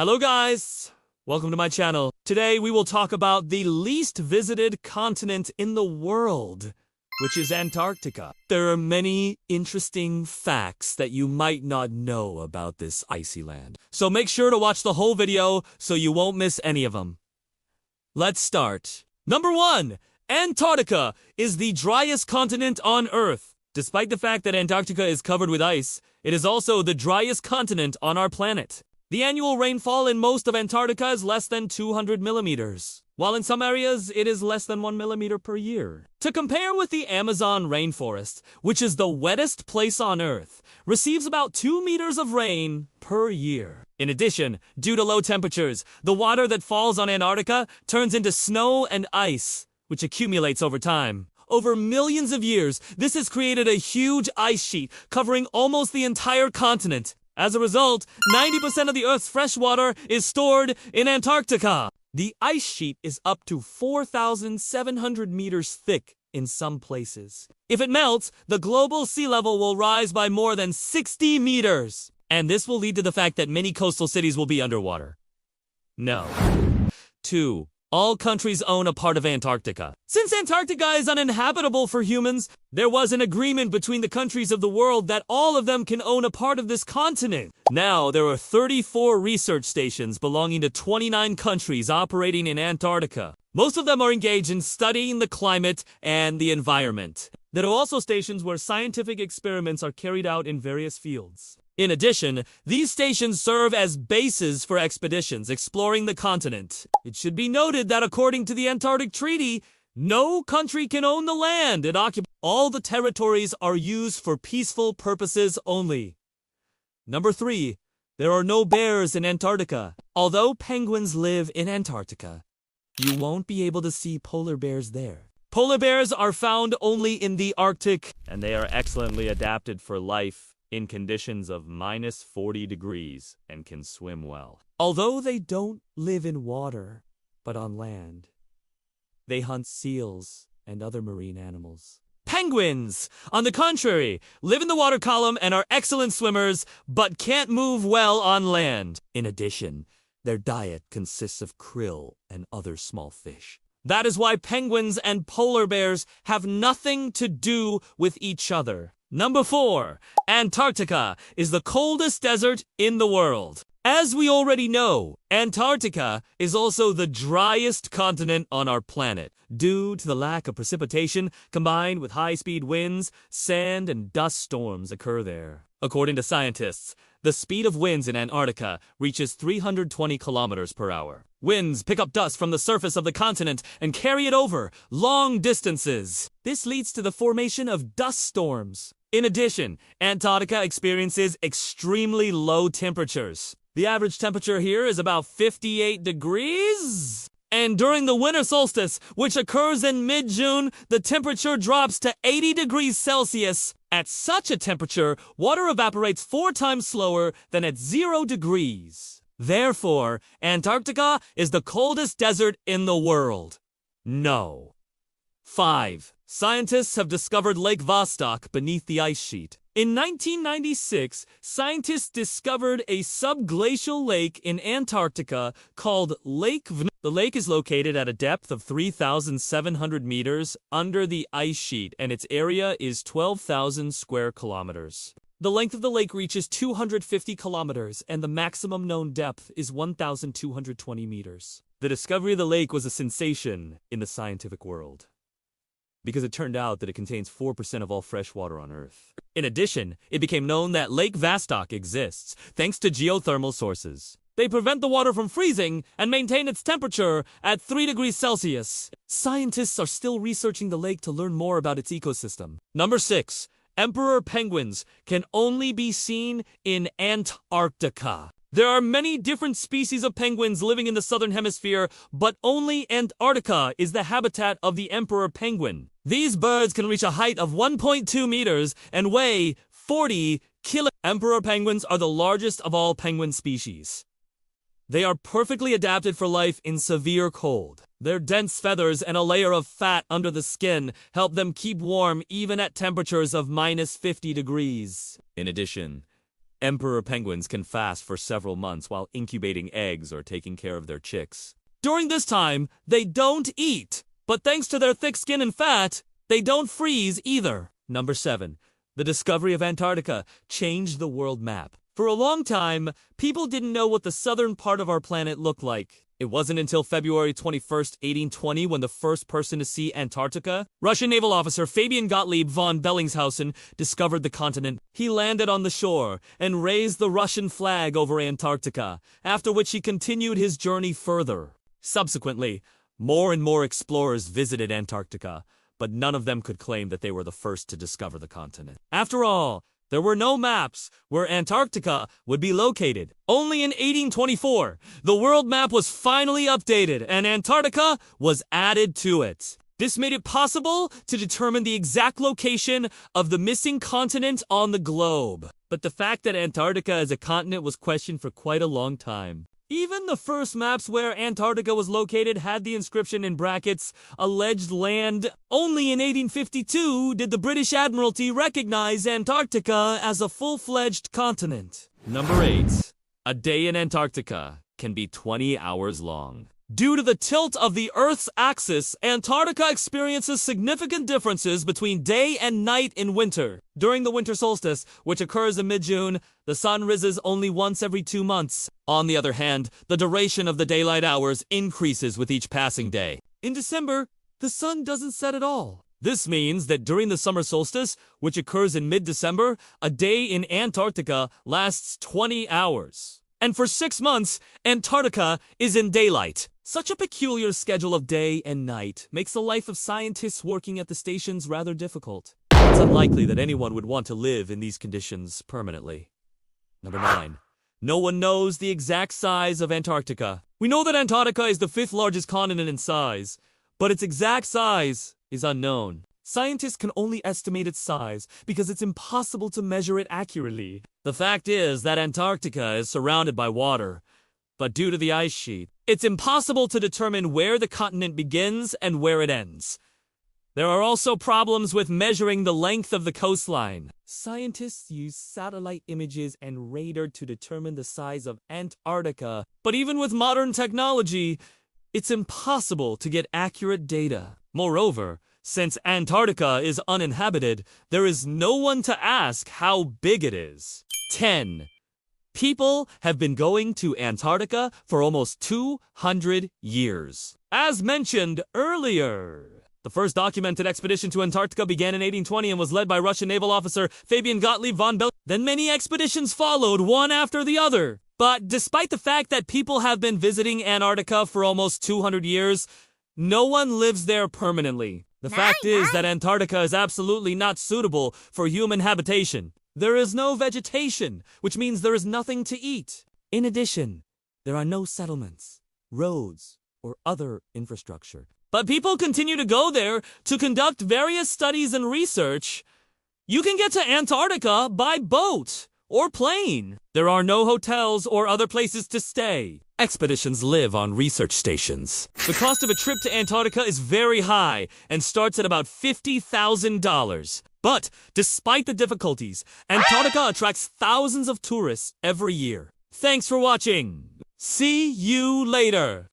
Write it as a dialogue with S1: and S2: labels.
S1: Hello guys! Welcome to my channel. Today we will talk about the least visited continent in the world, which is Antarctica. There are many interesting facts that you might not know about this icy land. So make sure to watch the whole video so you won't miss any of them. Let's start. Number 1. Antarctica is the driest continent on Earth. Despite the fact that Antarctica is covered with ice, it is also the driest continent on our planet. The annual rainfall in most of Antarctica is less than 200 millimeters, while in some areas it is less than 1 millimeter per year. To compare with the Amazon rainforest, which is the wettest place on Earth, receives about 2 meters of rain per year. In addition, due to low temperatures, the water that falls on Antarctica turns into snow and ice, which accumulates over time. Over millions of years, this has created a huge ice sheet covering almost the entire continent. As a result, 90% of the Earth's fresh water is stored in Antarctica. The ice sheet is up to 4,700 meters thick in some places. If it melts, the global sea level will rise by more than 60 meters. And this will lead to the fact that many coastal cities will be underwater. No. 2. All countries own a part of Antarctica. Since Antarctica is uninhabitable for humans, there was an agreement between the countries of the world that all of them can own a part of this continent. Now, there are 34 research stations belonging to 29 countries operating in Antarctica. Most of them are engaged in studying the climate and the environment. There are also stations where scientific experiments are carried out in various fields. In addition, these stations serve as bases for expeditions exploring the continent. It should be noted that according to the Antarctic Treaty, no country can own the land it occupies. All the territories are used for peaceful purposes only. Number 3. There are no bears in Antarctica. Although penguins live in Antarctica, you won't be able to see polar bears there. Polar bears are found only in the Arctic, and they are excellently adapted for life in conditions of minus 40 degrees and can swim well. Although they don't live in water, but on land, they hunt seals and other marine animals. Penguins, on the contrary, live in the water column and are excellent swimmers, but can't move well on land. In addition, their diet consists of krill and other small fish. That is why penguins and polar bears have nothing to do with each other. Number 4. Antarctica is the coldest desert in the world. As we already know, Antarctica is also the driest continent on our planet. Due to the lack of precipitation, combined with high-speed winds, sand and dust storms occur there. According to scientists, the speed of winds in Antarctica reaches 320 kilometers per hour. Winds pick up dust from the surface of the continent and carry it over long distances. This leads to the formation of dust storms. In addition, Antarctica experiences extremely low temperatures. The average temperature here is about 58 degrees. And during the winter solstice, which occurs in mid-June, the temperature drops to 80 degrees Celsius. At such a temperature, water evaporates 4 times slower than at 0 degrees. Therefore, Antarctica is the coldest desert in the world. No. 5. Scientists have discovered Lake Vostok beneath the ice sheet. In 1996, scientists discovered a subglacial lake in Antarctica called Lake V. The lake is located at a depth of 3,700 meters under the ice sheet, and its area is 12,000 square kilometers. The length of the lake reaches 250 kilometers, and the maximum known depth is 1,220 meters. The discovery of the lake was a sensation in the scientific world, because it turned out that it contains 4% of all fresh water on Earth. In addition, it became known that Lake Vostok exists thanks to geothermal sources. They prevent the water from freezing and maintain its temperature at 3 degrees Celsius. Scientists are still researching the lake to learn more about its ecosystem. Number 6. Emperor penguins can only be seen in Antarctica. There are many different species of penguins living in the southern hemisphere, but only Antarctica is the habitat of the emperor penguin. These birds can reach a height of 1.2 meters and weigh 40 kilograms. Emperor penguins are the largest of all penguin species. They are perfectly adapted for life in severe cold. Their dense feathers and a layer of fat under the skin help them keep warm even at temperatures of minus 50 degrees. In addition, Emperor penguins can fast for several months while incubating eggs or taking care of their chicks. During this time, they don't eat, but thanks to their thick skin and fat, they don't freeze either. Number 7. The discovery of Antarctica changed the world map. For a long time, people didn't know what the southern part of our planet looked like. It wasn't until February 21st, 1820 when the first person to see Antarctica, Russian naval officer Fabian Gottlieb von Bellingshausen, discovered the continent. He landed on the shore and raised the Russian flag over Antarctica, after which he continued his journey further. Subsequently, more and more explorers visited Antarctica, but none of them could claim that they were the first to discover the continent. After all, there were no maps where Antarctica would be located. Only in 1824, the world map was finally updated and Antarctica was added to it. This made it possible to determine the exact location of the missing continent on the globe. But the fact that Antarctica as a continent was questioned for quite a long time. Even the first maps where Antarctica was located had the inscription in brackets, alleged land. Only in 1852 did the British Admiralty recognize Antarctica as a full-fledged continent. Number 8. A day in Antarctica can be 20 hours long. Due to the tilt of the Earth's axis, Antarctica experiences significant differences between day and night in winter. During the winter solstice, which occurs in mid-June, the sun rises only once every 2 months. On the other hand, the duration of the daylight hours increases with each passing day. In December, the sun doesn't set at all. This means that during the summer solstice, which occurs in mid-December, a day in Antarctica lasts 20 hours. And for 6 months, Antarctica is in daylight. Such a peculiar schedule of day and night makes the life of scientists working at the stations rather difficult. It's unlikely that anyone would want to live in these conditions permanently. Number 9. No one knows the exact size of Antarctica. We know that Antarctica is the 5th largest continent in size, but its exact size is unknown. Scientists can only estimate its size because it's impossible to measure it accurately. The fact is that Antarctica is surrounded by water, but due to the ice sheet, it's impossible to determine where the continent begins and where it ends. There are also problems with measuring the length of the coastline. Scientists use satellite images and radar to determine the size of Antarctica, but even with modern technology, it's impossible to get accurate data. Moreover, since Antarctica is uninhabited, there is no one to ask how big it is. 10. People have been going to Antarctica for almost 200 years. As mentioned earlier, the first documented expedition to Antarctica began in 1820 and was led by Russian naval officer Fabian Gottlieb von Bellingshausen. Then many expeditions followed, one after the other. But despite the fact that people have been visiting Antarctica for almost 200 years, no one lives there permanently. The fact is that Antarctica is absolutely not suitable for human habitation. There is no vegetation, which means there is nothing to eat. In addition, there are no settlements, roads, or other infrastructure. But people continue to go there to conduct various studies and research. You can get to Antarctica by boat or plane. There are no hotels or other places to stay. Expeditions live on research stations. The cost of a trip to Antarctica is very high and starts at about $50,000. But despite the difficulties, Antarctica attracts thousands of tourists every year. Thanks for watching. See you later.